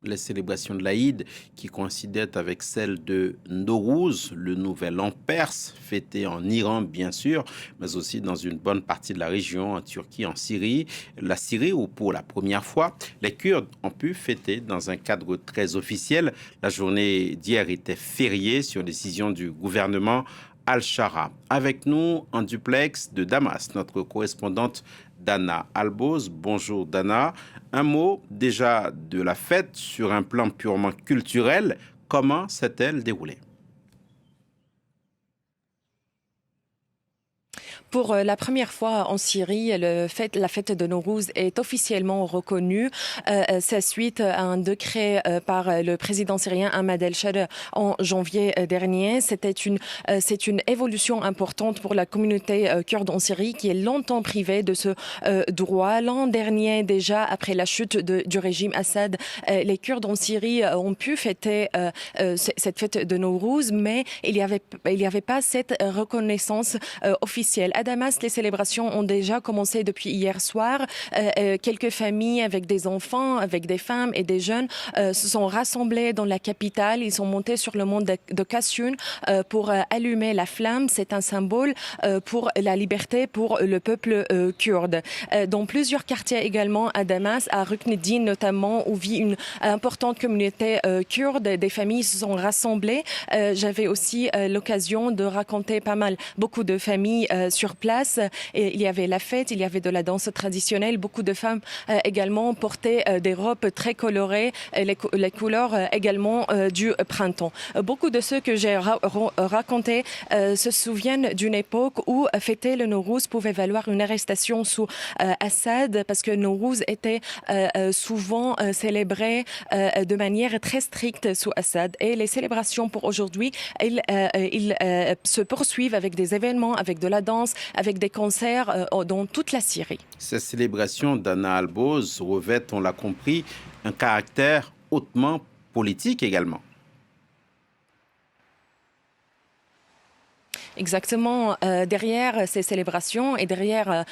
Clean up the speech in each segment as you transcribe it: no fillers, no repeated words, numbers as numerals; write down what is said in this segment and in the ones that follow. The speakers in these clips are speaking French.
Les célébrations de l'Aïd qui coïncidaient avec celles de Nowruz, le nouvel an perse, fêté en Iran bien sûr, mais aussi dans une bonne partie de la région, en Turquie, en Syrie. La Syrie où pour la première fois, les Kurdes ont pu fêter dans un cadre très officiel. La journée d'hier était fériée sur décision du gouvernement Al-Shara. Avec nous en duplex de Damas, notre correspondante Dana Alboz. Bonjour Dana. Un mot déjà de la fête sur un plan purement culturel. Comment s'est-elle déroulée? Pour la première fois en Syrie, la fête de Nowruz est officiellement reconnue. C'est suite à un décret par le président syrien Ahmad el-Shara en janvier dernier. C'est une évolution importante pour la communauté kurde en Syrie qui est longtemps privée de ce droit. L'an dernier, déjà, après la chute du régime Assad, les Kurdes en Syrie ont pu fêter cette fête de Nowruz, mais il y avait pas cette reconnaissance officielle. À Damas, les célébrations ont déjà commencé depuis hier soir. Quelques familles avec des enfants, avec des femmes et des jeunes se sont rassemblés dans la capitale. Ils sont montés sur le mont de Kasyoun pour allumer la flamme. C'est un symbole pour la liberté pour le peuple kurde. Dans plusieurs quartiers également à Damas, à Rukneddin notamment, où vit une importante communauté kurde, des familles se sont rassemblées. J'avais aussi l'occasion de raconter beaucoup de familles sur place. Et il y avait la fête, il y avait de la danse traditionnelle. Beaucoup de femmes également portaient des robes très colorées, les couleurs également du printemps. Beaucoup de ceux que j'ai racontés se souviennent d'une époque où fêter le Nowruz pouvait valoir une arrestation sous Assad, parce que Nowruz était souvent célébré de manière très stricte sous Assad. Et les célébrations pour aujourd'hui, ils se poursuivent avec des événements, avec de la danse, avec des concerts dans toute la Syrie. Ces célébrations d'Anna Alboz revêtent, on l'a compris, un caractère hautement politique également. Exactement. Derrière ces célébrations et derrière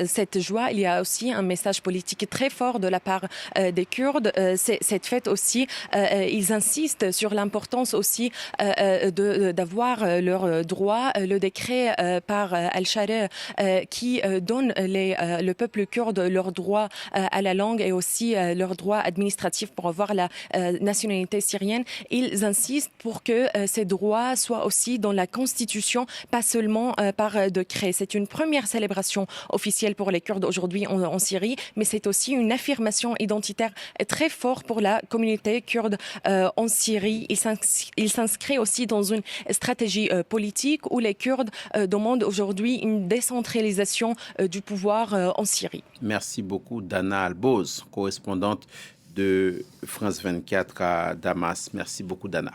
cette joie, il y a aussi un message politique très fort de la part des Kurdes. Cette fête aussi, ils insistent sur l'importance aussi d'avoir leurs droits. Le décret par Al-Shara qui donne le peuple kurde leurs droits à la langue et aussi leurs droits administratifs pour avoir la nationalité syrienne. Ils insistent pour que ces droits soient aussi dans la Constitution, pas seulement par décret. C'est une première célébration officielle pour les Kurdes aujourd'hui en Syrie, mais c'est aussi une affirmation identitaire très forte pour la communauté kurde en Syrie. Il s'inscrit aussi dans une stratégie politique où les Kurdes demandent aujourd'hui une décentralisation du pouvoir en Syrie. Merci beaucoup Dana Alboz, correspondante de France 24 à Damas. Merci beaucoup Dana.